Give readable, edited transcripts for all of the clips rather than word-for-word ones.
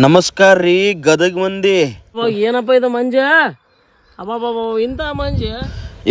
ನಮಸ್ಕಾರ ರೀ ಗದಗ ಮಂದಿ. ಏನಪ್ಪ ಇದು ಮಂಜ ಅಬ್ಬಾಬಾಬ ಇಂಥ ಮಂಜ.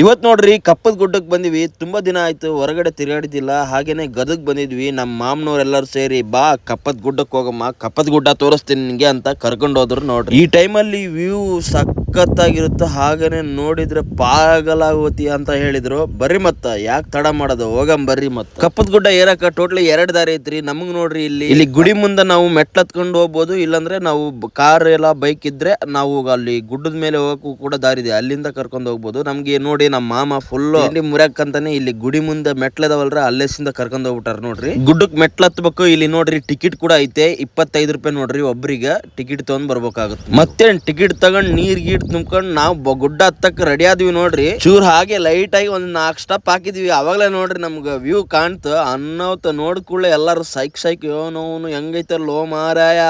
ಇವತ್ತು ನೋಡ್ರಿ ಕಪ್ಪದ ಗುಡ್ಡಕ್ಕೆ ಬಂದಿವಿ. ತುಂಬಾ ದಿನ ಆಯ್ತು ಹೊರಗಡೆ ತಿರುಗಾಡಿದಿಲ್ಲ. ಹಾಗೇನೆ ಗದಗ್ ಬಂದಿದ್ವಿ. ನಮ್ಮ ಮಾಮನವ್ರೆಲ್ಲರೂ ಸೇರಿ ಬಾ ಕಪ್ಪದ ಗುಡ್ಡಕ್ಕೆ ಹೋಗಮ್ಮ, ಕಪ್ಪದ ಗುಡ್ಡ ತೋರಿಸ್ತೀನಿ ನಿನ್ಗೆ ಅಂತ ಕರ್ಕೊಂಡು ಹೋದ್ರು. ನೋಡ್ರಿ ಈ ಟೈಮಲ್ಲಿ ವ್ಯೂ ಸಖತ್ತಾಗಿರುತ್ತೆ. ಹಾಗೇನೆ ನೋಡಿದ್ರೆ ಪಾಗಲಾಗೋತಿ ಅಂತ ಹೇಳಿದ್ರು. ಬರ್ರಿ ಮತ್ತ ಯಾಕೆ ತಡ ಮಾಡೋದು, ಹೋಗಮ್ ಬರ್ರಿ. ಮತ್ತ ಕಪ್ಪದ ಗುಡ್ಡ ಏರಕ ಟೋಟಲಿ 2 ದಾರಿ ಐತ್ರಿ. ನಮಗ್ ನೋಡ್ರಿ ಇಲ್ಲಿ ಗುಡಿ ಮುಂದೆ ನಾವು ಮೆಟ್ಲತ್ಕೊಂಡು ಹೋಗ್ಬೋದು, ಇಲ್ಲಾಂದ್ರೆ ನಾವು ಕಾರ್ ಎಲ್ಲ ಬೈಕ್ ಇದ್ರೆ ನಾವು ಅಲ್ಲಿ ಗುಡ್ಡದ ಮೇಲೆ ಹೋಗಕ್ಕೂ ಕೂಡ ದಾರಿ ಇದೆ, ಅಲ್ಲಿಂದ ಕರ್ಕೊಂಡು ಹೋಗ್ಬೋದು. ನಮ್ಗೆ ನೋಡಿ ನಮ್ಮ ಮಾಮ ಫುಲ್ ಮುರಿಯಕ್ಕಂತಾನೆ ಇಲ್ಲಿ ಗುಡಿ ಮುಂದೆ ಮೆಟ್ಲದವಲ್ರ ಅಲ್ಲೇಸಿಂದ ಕರ್ಕೊಂಡ್ ಹೋಗ್ಬಿಟ್ಟಾರ. ನೋಡ್ರಿ ಗುಡ್ಡಕ್ ಮೆಟ್ಲ ಹತ್ಬೇಕು. ಇಲ್ಲಿ ನೋಡ್ರಿ ಟಿಕೆಟ್ ಕೂಡ ಐತೆ, 25 ರೂಪಾಯಿ ನೋಡ್ರಿ ಒಬ್ರಿಗೆ ಟಿಕೆಟ್ ತಗೊಂಡ್ ಬರ್ಬೇಕಾಗುತ್ತೆ. ಮತ್ತೇನ್ ಟಿಕೆಟ್ ತಗೊಂಡ್ ನೀರ್ ಗೀಟ್ ತುಂಬ್ಕೊಂಡ್ ನಾವು ಗುಡ್ಡ ಹತ್ತಕ್ ರೆಡಿ ಆದ್ವಿ. ನೋಡ್ರಿ ಚೂರ್ ಹಾಗೆ ಲೈಟ್ ಆಗಿ ಒಂದ್ 4 ಸ್ಟೆಪ್ ಹಾಕಿದ್ವಿ. ಅವಾಗಲೇ ನೋಡ್ರಿ ನಮ್ಗ ವ್ಯೂ ಕಾಣ್ತ ಅನ್ನೋತ ನೋಡ್ ಕೂಡಲೇ ಎಲ್ಲಾರು ಸೈಕ್ ಯೋನೋನು ಹೆಂಗೈತಲ್ಲೋ ಮಾರಾಯ.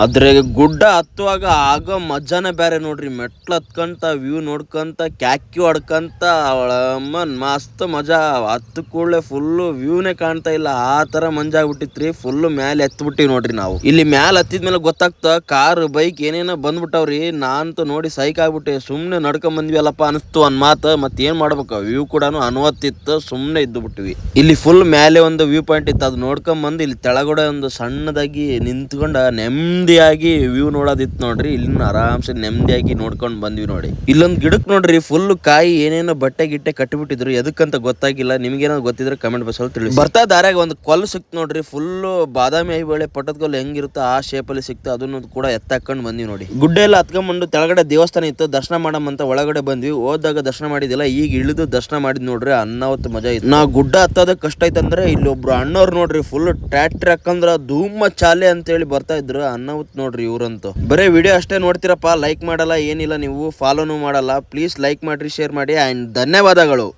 ಅದ್ರೆ ಗುಡ್ಡ ಹತ್ತುವಾಗ ಆಗೋ ಮಜಾನೇ ಬೇರೆ ನೋಡ್ರಿ. ಮೆಟ್ಲ ಹತ್ಕಂತ ವ್ಯೂ ನೋಡ್ಕಂತ ಕ್ಯಾಕಿ ಹೊಡ್ಕಂತ ಮಸ್ತ್ ಮಜಾ. ಹತ್ತು ಕೂಡಲೇ ಫುಲ್ ವ್ಯೂನೇ ಕಾಣ್ತಾ ಇಲ್ಲ, ಆ ತರ ಮಂಜಾಗ್ಬಿಟ್ಟಿತ್ರಿ. ಫುಲ್ ಮ್ಯಾಲೆ ಎತ್ಬಿಟ್ಟಿವಿ ನೋಡ್ರಿ ನಾವು. ಇಲ್ಲಿ ಮ್ಯಾಲ ಹತ್ತಿದ್ಮೇಲೆ ಗೊತ್ತಾಗ್ತ ಕಾರ್ ಬೈಕ್ ಏನೇನೋ ಬಂದ್ಬಿಟ್ಟವ್ರಿ. ನಾನಂತೂ ನೋಡಿ ಸೈಕ್ ಆಗ್ಬಿಟ್ಟೆ. ಸುಮ್ನೆ ನಡ್ಕೊಂಡ್ ಬಂದ್ವಿ ಅಲ್ಲಪ್ಪ ಅನಿಸ್ತು ಒಂದ್ ಮಾತು. ಮತ್ ಏನ್ ಮಾಡ್ಬೇಕು, ವ್ಯೂ ಕೂಡ ಅನುವತ್ತಿತ್ತು, ಸುಮ್ನೆ ಇದ್ದು ಬಿಟ್ಟಿವಿ. ಇಲ್ಲಿ ಫುಲ್ ಮೇಲೆ ಒಂದು ವ್ಯೂ ಪಾಯಿಂಟ್ ಇತ್ತು, ಅದು ನೋಡ್ಕೊಂಡ್ ಬಂದು ಇಲ್ಲಿ ತೆಳಗಡೆ ಒಂದು ಸಣ್ಣದಾಗಿ ನಿಂತ್ಕೊಂಡ ನೆಮ್ಮದಿಯಾಗಿ ವ್ಯೂ ನೋಡೋದಿತ್ತು ನೋಡ್ರಿ. ಇಲ್ಲಿನ ಆರಾಮ್ಸೆ ನೆಮ್ಮದಿಯಾಗಿ ನೋಡ್ಕೊಂಡ್ ಬಂದ್ವಿ ನೋಡಿ. ಇಲ್ಲೊಂದ್ ಗಿಡಕ್ ನೋಡ್ರಿ ಫುಲ್ ಕಾಯಿ ಏನೇನೋ ಬಟ್ಟೆ ಗಿಟ್ಟೆ ಕಟ್ಟಿಬಿಟ್ಟಿದ್ರು, ಎದಕ್ಕಂತ ಗೊತ್ತಾಗಿಲ್ಲ. ನಿಮ್ಗೇನೋ ಗೊತ್ತಿದ್ರೆ ಕಮೆಂಟ್ ಬಾಕ್ಸ್ ಅಲ್ಲಿ ತಿಳಿಸಿ. ಬರ್ತಾ ದಾರ್ಯಾಗ ಒಂದು ಕೊಲ್ಲು ಸಿಕ್ತು ನೋಡ್ರಿ. ಫುಲ್ ಬಾದಾಮಿ ಬೇಳೆ ಪಟ್ಟದ ಕೊಲ್ಲು ಹೆಂಗಿರುತ್ತೆ ಆ ಶೇಪ್ ಅಲ್ಲಿ ಸಿಕ್ತು. ಅದನ್ನು ಕೂಡ ಎತ್ತಾಕೊಂಡು ಬಂದ್ವಿ ನೋಡಿ. ಗುಡ್ಡೆ ಎಲ್ಲ ಹತ್ಕೊಂಡ್ಬಂದು ತೆಳಗಡೆ ದೇವಸ್ಥಾನ ಇತ್ತು, ದರ್ಶನ ಮಾಡಮಂತ ಒಳಗಡೆ ಬಂದ್ವಿ. ಹೋದಾಗ ದರ್ಶನ ಮಾಡಿದಿಲ್ಲ, ಈಗ ಇಳಿದು ದರ್ಶನ ಮಾಡಿದ್ ನೋಡ್ರಿ. ಅನ್ನವತ್ತು ಮಜಾ ಇತ್ತು. ನಾ ಗುಡ್ಡ ಹತ್ತೋದಕ್ಕೆ ಕಷ್ಟ ಐತಂದ್ರೆ ಇಲ್ಲಿ ಒಬ್ರು ಅಣ್ಣವ್ರು ನೋಡ್ರಿ ಫುಲ್ ಟ್ರ್ಯಾಕ್ಟರ್ ಹಾಕಂದ್ರ ಧೂಮ ಚಾಲೆ ಅಂತ ಹೇಳಿ ಬರ್ತಾ ಇದ್ರು. ಅನ್ನವತ್ ನೋಡ್ರಿ ಇವ್ರಂತೂ. ಬರೇ ವಿಡಿಯೋ ಅಷ್ಟೇ ನೋಡ್ತೀರಪ್ಪ, ಲೈಕ್ ಮಾಡಲ್ಲ ಏನಿಲ್ಲ, ನೀವು ಫಾಲೋನು ಮಾಡಲ್ಲ. ಪ್ಲೀಸ್ ಲೈಕ್ ಮಾಡ್ರಿ, ಶೇರ್ ಮಾಡಿ. ಅಂಡ್ ಧನ್ಯವಾದಗಳು.